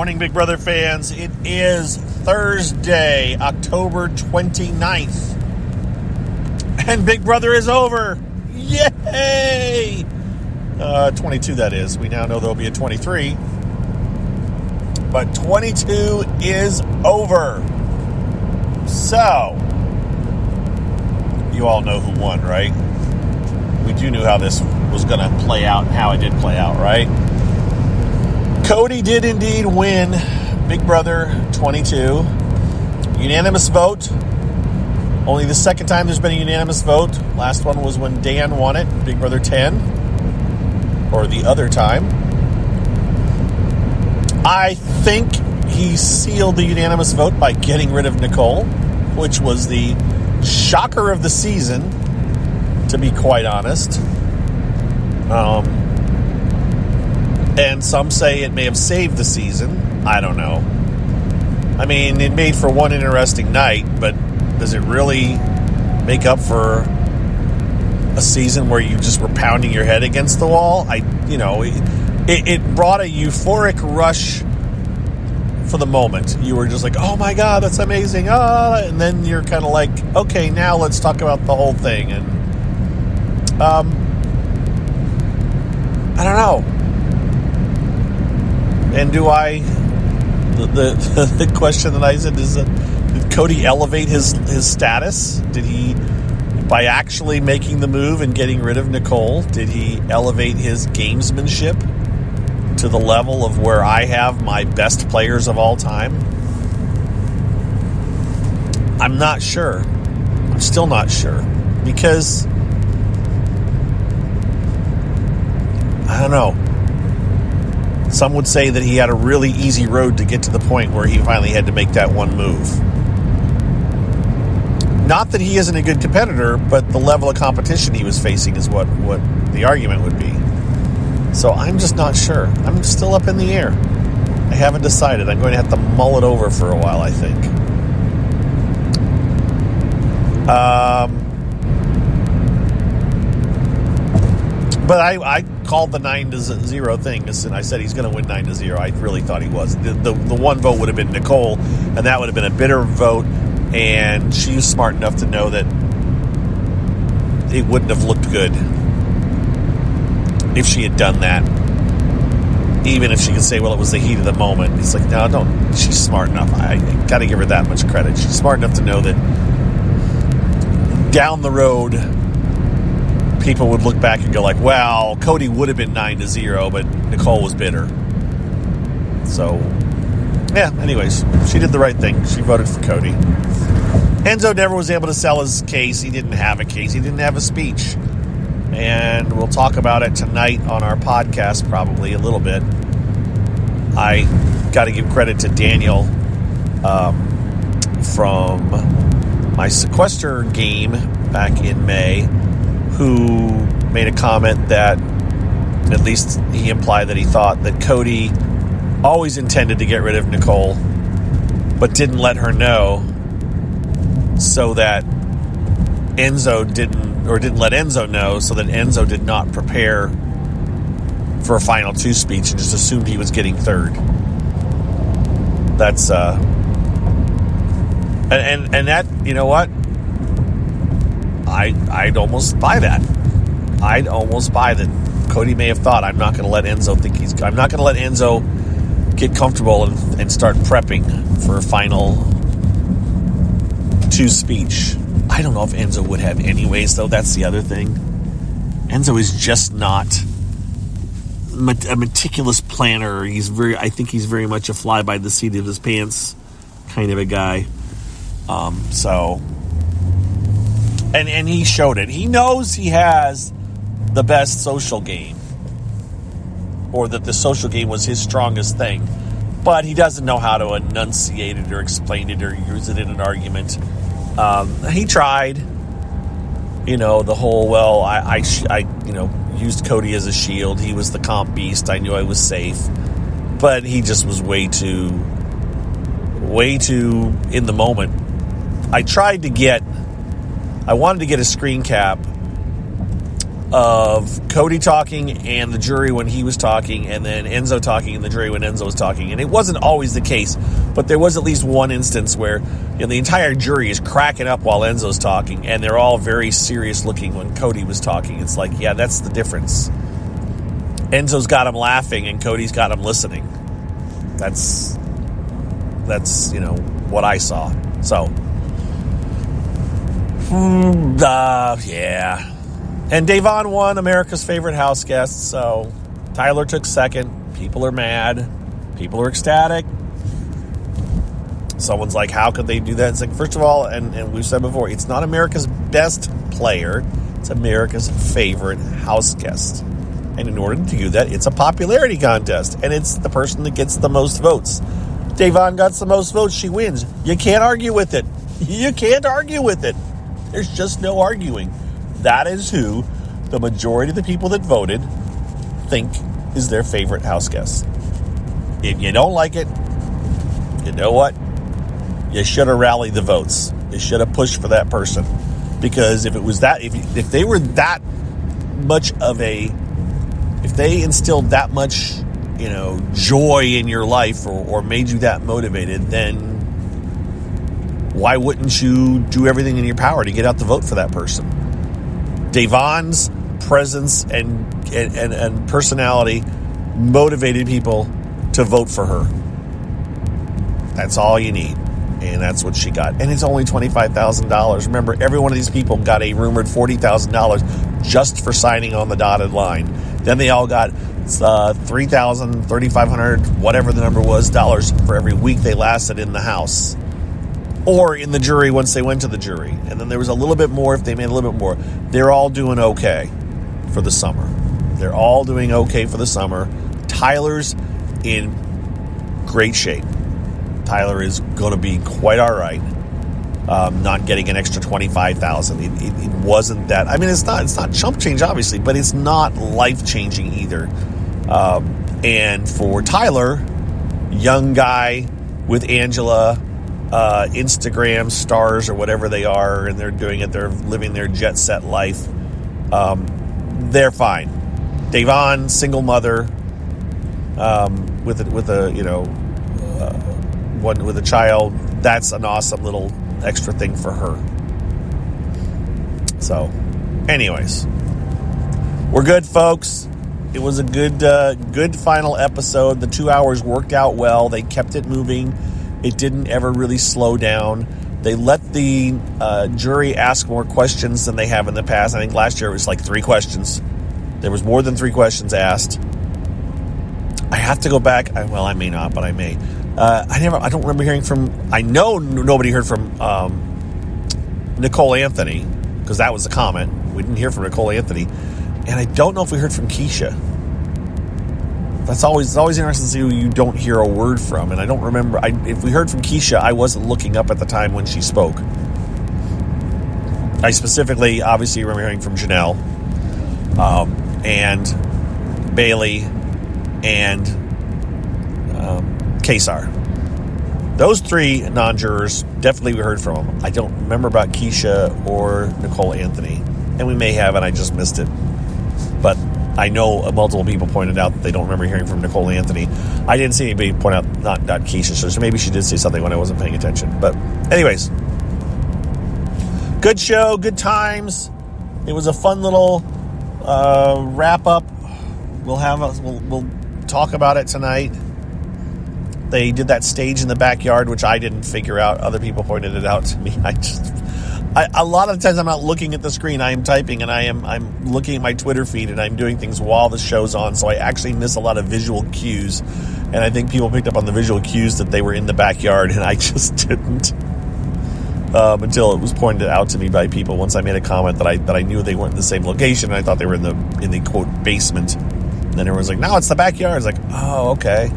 Morning, Big Brother fans. It is Thursday, October 29th. And Big Brother is over. Yay! 22, that is. We now know there'll be a 23. But 22 is over. So, you all know who won, right? We do know how this was going to play out and how it did play out, right? Cody did indeed win Big Brother 22. Unanimous vote. Only the second time there's been a unanimous vote. Last one was when Dan won it, Big Brother 10. Or the other time. I think he sealed the unanimous vote by getting rid of Nicole, which was the shocker of the season, to be quite honest. And some say it may have saved the season. I don't know. I mean, it made for one interesting night, but does it really make up for a season where you just were pounding your head against the wall? It brought a euphoric rush for the moment. You were just like, oh my God, that's amazing. And then you're kind of like, okay, now let's talk about the whole thing. And I don't know. And the question that I said is, did Cody elevate his status? Did he, by actually making the move and getting rid of Nicole, did he elevate his gamesmanship to the level of where I have my best players of all time? I'm not sure. I'm still not sure. Because, I don't know. Some would say that he had a really easy road to get to the point where he finally had to make that one move. Not that he isn't a good competitor, but the level of competition he was facing is what the argument would be. So I'm just not sure. I'm still up in the air. I haven't decided. I'm going to have to mull it over for a while, I think. But I called the 9-0 thing, and I said he's going to win 9-0. I really thought he was. The one vote would have been Nicole, and that would have been a bitter vote, and she was smart enough to know that it wouldn't have looked good if she had done that. Even if she could say, well, it was the heat of the moment. It's like, no, don't. She's smart enough. I got to give her that much credit. She's smart enough to know that down the road, people would look back and go like, well, Cody would have been 9-0, but Nicole was bitter. So, yeah, anyways, she did the right thing. She voted for Cody. Enzo never was able to sell his case. He didn't have a case. He didn't have a speech. And we'll talk about it tonight on our podcast, probably a little bit. I got to give credit to Daniel from my sequester game back in May, who made a comment that, at least he implied that he thought that Cody always intended to get rid of Nicole, but didn't let her know, so that Enzo didn't let Enzo know, so that Enzo did not prepare for a final two speech and just assumed he was getting third. That's and that, you know what? I'd almost buy that. I'd almost buy that Cody may have thought, I'm not going to let Enzo get comfortable and start prepping for a final two speech. I don't know if Enzo would have anyways, though. That's the other thing. Enzo is just not a meticulous planner. I think he's very much a fly by the seat of his pants kind of a guy. And he showed it. He knows he has the best social game, or that the social game was his strongest thing, but he doesn't know how to enunciate it or explain it or use it in an argument. He tried, the whole, well, I used Cody as a shield. He was the comp beast. I knew I was safe, but he just was way too in the moment. I wanted to get a screen cap of Cody talking and the jury when he was talking, and then Enzo talking and the jury when Enzo was talking. And it wasn't always the case, but there was at least one instance where the entire jury is cracking up while Enzo's talking, and they're all very serious looking when Cody was talking. It's like, yeah, that's the difference. Enzo's got him laughing and Cody's got him listening. That's what I saw. So, yeah. And Davon won America's Favorite House Guest, so Tyler took second. People are mad. People are ecstatic. Someone's like, how could they do that? It's like, first of all, and we've said before, it's not America's best player. It's America's favorite house guest. And in order to do that, it's a popularity contest. And it's the person that gets the most votes. Davon got the most votes, she wins. You can't argue with it. You can't argue with it. There's just no arguing. That is who the majority of the people that voted think is their favorite house guest. If you don't like it, you know what? You should have rallied the votes. You should have pushed for that person. Because if it was that, if they were that much of a, if they instilled that much, joy in your life or made you that motivated, then why wouldn't you do everything in your power to get out the vote for that person? Davon's presence and personality motivated people to vote for her. That's all you need. And that's what she got. And it's only $25,000. Remember, every one of these people got a rumored $40,000 just for signing on the dotted line. Then they all got $3,000, $3,500, whatever the number was, dollars for every week they lasted in the house. Or in the jury once they went to the jury. And then there was a little bit more if they made a little bit more. They're all doing okay for the summer. They're all doing okay for the summer. Tyler's in great shape. Tyler is going to be quite all right. Not getting an extra $25,000. It wasn't that. I mean, it's not chump change, obviously, but it's not life-changing either. And for Tyler, young guy with Angela, Instagram stars or whatever they are, and they're doing it, they're living their jet set life, they're fine. Davon, single mother, with a child, that's an awesome little extra thing for her. So anyways, we're good, folks. It was a good final episode. The 2 hours worked out well. They kept it moving. It didn't ever really slow down. They let the jury ask more questions than they have in the past. I think last year it was like 3 questions. There was more than 3 questions asked. I have to go back. I may not, but I may. I don't remember hearing from. I know nobody heard from Nicole Anthony, because that was a comment. We didn't hear from Nicole Anthony, and I don't know if we heard from Keisha. It's always interesting to see who you don't hear a word from, and I don't remember. If we heard from Keisha, I wasn't looking up at the time when she spoke. I specifically, obviously, remember hearing from Janelle, and Bailey, and Kesar. Those 3 non-jurors, definitely we heard from them. I don't remember about Keisha or Nicole Anthony, and we may have, and I just missed it. But I know multiple people pointed out that they don't remember hearing from Nicole Anthony. I didn't see anybody point out not Keisha, so maybe she did say something when I wasn't paying attention. But anyways, good show, good times. It was a fun little wrap up. We'll talk about it tonight. They did that stage in the backyard, which I didn't figure out. Other people pointed it out to me. A lot of the times I'm not looking at the screen. I am typing, and I'm looking at my Twitter feed, and I'm doing things while the show's on, so I actually miss a lot of visual cues. And I think people picked up on the visual cues that they were in the backyard, and I just didn't until it was pointed out to me by people. Once I made a comment that I knew they weren't in the same location, and I thought they were in the quote basement. And then everyone's like, "No, it's the backyard." It's like, "Oh, okay."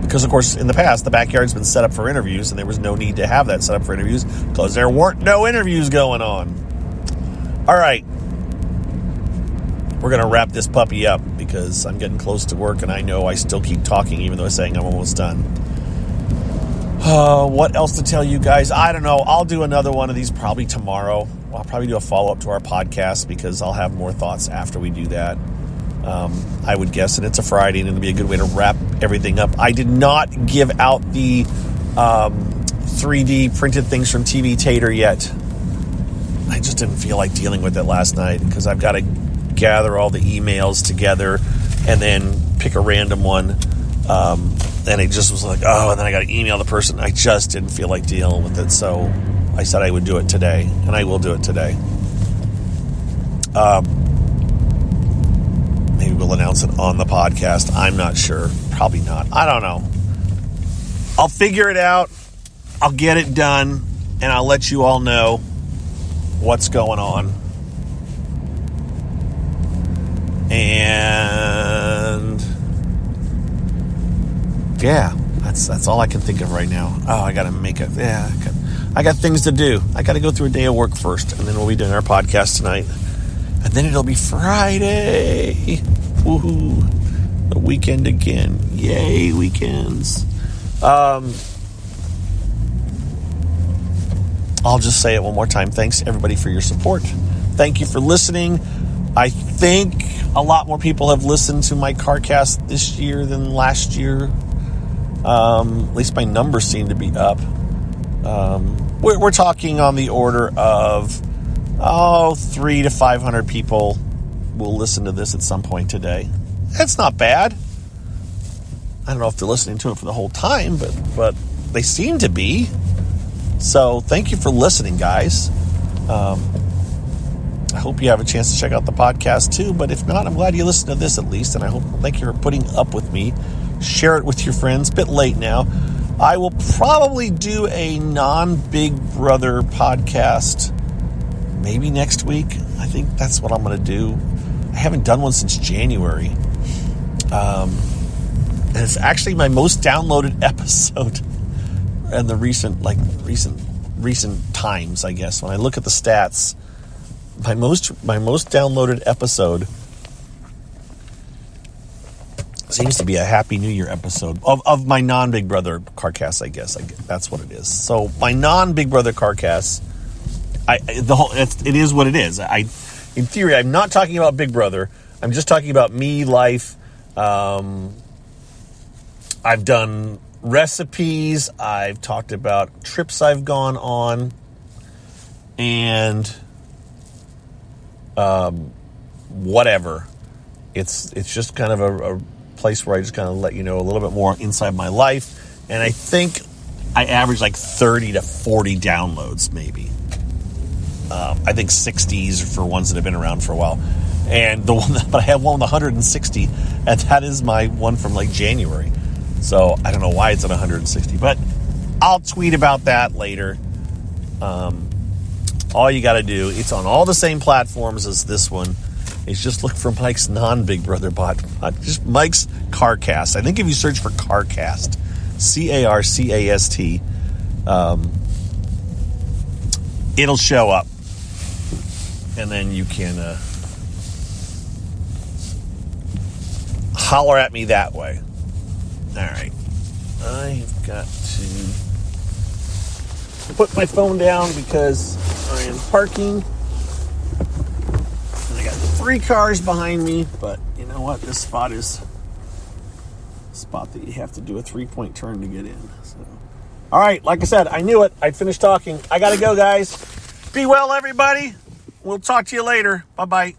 Because, of course, in the past, the backyard's been set up for interviews, and there was no need to have that set up for interviews because there weren't no interviews going on. All right. We're going to wrap this puppy up because I'm getting close to work, and I know I still keep talking even though I'm saying I'm almost done. What else to tell you guys? I don't know. I'll do another one of these probably tomorrow. I'll probably do a follow-up to our podcast because I'll have more thoughts after we do that. I would guess, and it's a Friday, and it'll be a good way to wrap everything up. I did not give out the 3D printed things from TV Tater yet. I just didn't feel like dealing with it last night because I've got to gather all the emails together and then pick a random one. And it just was like, oh, and then I got to email the person. I just didn't feel like dealing with it, so I said I would do it today, and I will do it today. Maybe we'll announce it on the podcast. I'm not sure. Probably not. I don't know. I'll figure it out. I'll get it done, and I'll let you all know what's going on. And yeah, that's all I can think of right now. Oh, I got to make it. Yeah, I got things to do. I got to go through a day of work first, and then we'll be doing our podcast tonight. And then it'll be Friday. Woohoo. The weekend again. Yay, weekends. I'll just say it one more time. Thanks, everybody, for your support. Thank you for listening. I think a lot more people have listened to my CarCast this year than last year. At least my numbers seem to be up. We're talking on the order of 300 to 500 people will listen to this at some point today. That's not bad. I don't know if they're listening to it for the whole time, but they seem to be. So thank you for listening, guys. I hope you have a chance to check out the podcast too, but if not, I'm glad you listened to this at least, and thank you for putting up with me. Share it with your friends. A bit late now. I will probably do a non-Big Brother podcast maybe next week. I think that's what I'm going to do. I haven't done one since January. And it's actually my most downloaded episode in the recent times, I guess. When I look at the stats, my most downloaded episode seems to be a Happy New Year episode of my non-Big Brother CarCast, I guess. That's what it is. So my non-Big Brother CarCast, it is what it is. In theory, I'm not talking about Big Brother. I'm just talking about me, life. I've done recipes. I've talked about trips I've gone on, and whatever. It's just kind of a place where I just kind of let you know a little bit more inside my life, and I think I average like 30 to 40 downloads, maybe. I think 60s for ones that have been around for a while, and but I have one with 160, and that is my one from like January. So I don't know why it's at 160, but I'll tweet about that later. All you got to do, it's on all the same platforms as this one, is just look for Mike's non-Big Brother just Mike's CarCast. I think if you search for CarCast, CarCast, it'll show up, and then you can holler at me that way. All right, I've got to put my phone down because I am parking. And I got 3 cars behind me, but you know what? This spot is a spot that you have to do a 3-point turn to get in. So, all right, like I said, I knew it. I finished talking. I got to go, guys. Be well, everybody. We'll talk to you later. Bye-bye.